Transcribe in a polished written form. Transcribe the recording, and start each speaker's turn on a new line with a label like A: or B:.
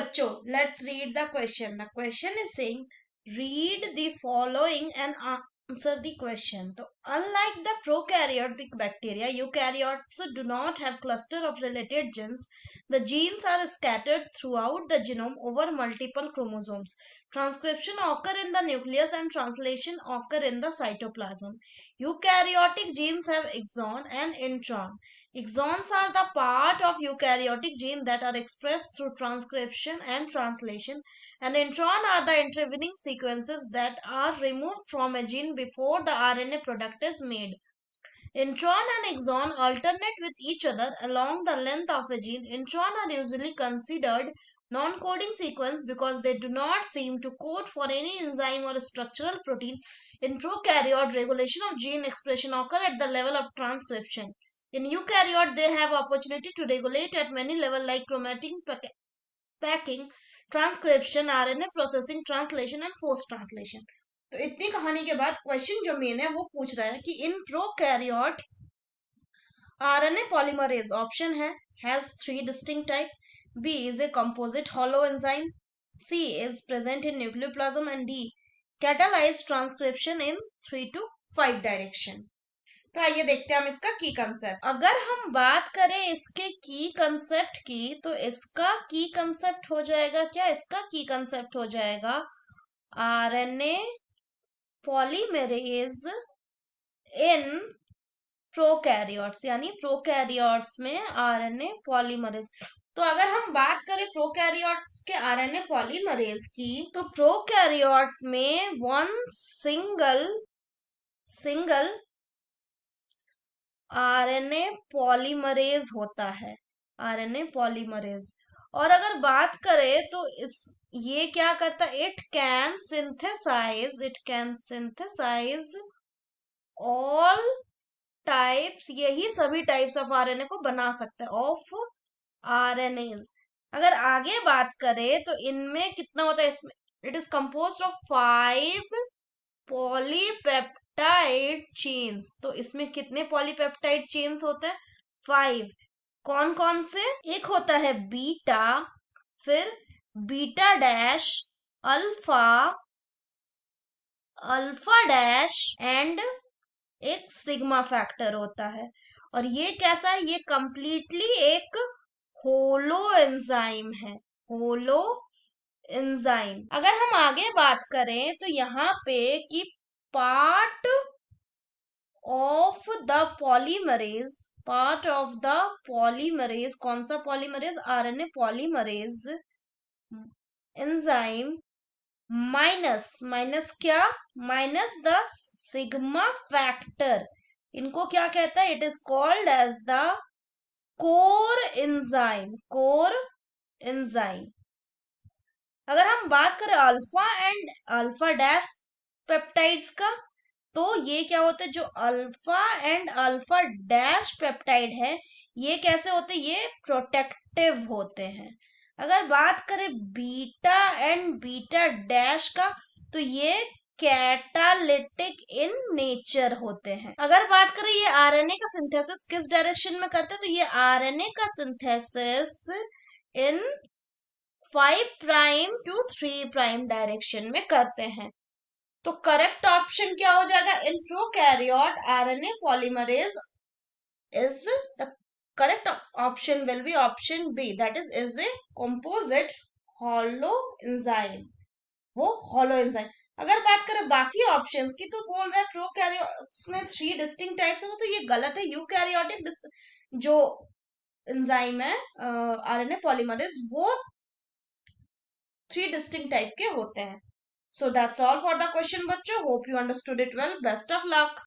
A: बच्चों, let's read the question. The question is saying, read the following and answer the question. So, unlike the prokaryotic bacteria, eukaryotes do not have cluster of related genes. The genes are scattered throughout the genome over multiple chromosomes. Transcription occur in the nucleus and translation occur in the cytoplasm. Eukaryotic genes have exon and intron. Exons are the part of eukaryotic gene that are expressed through transcription and translation, and intron are the intervening sequences that are removed from a gene before the RNA product is made. Intron and exon alternate with each other along the length of a gene. Intron are usually considered non-coding sequence because they do not seem to code for any enzyme or structural protein. In prokaryote, regulation of gene expression occur at the level of transcription. In eukaryote, they have opportunity to regulate at many levels like chromatin packing, transcription, RNA processing, translation and post translation. तो इतनी कहानी के बाद question जो main है वो पूछ रहा है कि in prokaryote RNA polymerase option है has 3 distinct type. B is a composite hollow enzyme. C is present in nucleoplasm and D catalyze transcription in 3 to 5 direction. तो आइए देखते हैं हम इसका की कंसेप्ट. अगर हम बात करें इसके की कंसेप्ट की, तो इसका की कंसेप्ट हो जाएगा क्या? इसका की कंसेप्ट हो जाएगा आरएनए पॉलीमेरेज इन प्रोकैरियोट्स, यानी प्रोकैरियोट्स में आरएनए पॉलीमरेज. तो अगर हम बात करें प्रोकैरियोट्स के आरएनए पॉलीमरेज की, तो प्रोकैरियोट में वन सिंगल आरएनए पॉलीमरेज होता है, आरएनए पॉलीमरेज. और अगर बात करें तो ये क्या करता है? It can synthesize all types, यही सभी टाइप्स ऑफ आरएनए को बना सकता है, ऑफ आरएनएज. अगर आगे बात करें तो इनमें कितना होता है? इसमें it is composed of 5 polypeptide chains. तो इसमें कितने पॉलीपेप्टाइड चेन्स होते हैं? 5. कौन कौन से? एक होता है बीटा, फिर beta dash, alpha, alpha dash and एक सिग्मा फैक्टर होता है. और ये कैसा है? ये कंप्लीटली एक होलो एंजाइम है, होलो एंजाइम. अगर हम आगे बात करें तो यहाँ पे कि पार्ट ऑफ द पॉलीमरेज, कौन सा polymerase? RNA polymerase enzyme minus क्या? Minus the sigma factor. इनको क्या कहता है? It is called as the core enzyme. अगर हम बात करें alpha and alpha dash peptides का, तो ये क्या होते हैं? जो alpha and alpha dash peptide है, ये कैसे होते हैं? ये प्रोटेक्टिव होते हैं. अगर बात करें बीटा एंड बीटा डैश का, तो ये कैटालिटिक इन नेचर होते हैं. अगर बात करें ये आरएनए का सिंथेसिस किस डायरेक्शन में करते हैं, तो ये आरएनए का synthesis in 5 prime to 3 prime direction में करते हैं. तो करेक्ट ऑप्शन क्या हो जाएगा? In prokaryote RNA polymerase is the correct option will be option b, that is a composite holoenzyme, वो हॉलो एंजाइम. अगर बात करें बाकी ऑप्शंस की, तो बोल रहा है प्रोकैरियोट्स में 3 डिस्टिंक्ट टाइप्स होते, तो ये गलत है. यूकैरियोटिक जो एंजाइम है आरएनए पॉलीमरेज, वो 3 डिस्टिंक्ट टाइप के होते हैं. So that's all for the question, बच्चों. Hope you understood it well. Best of luck.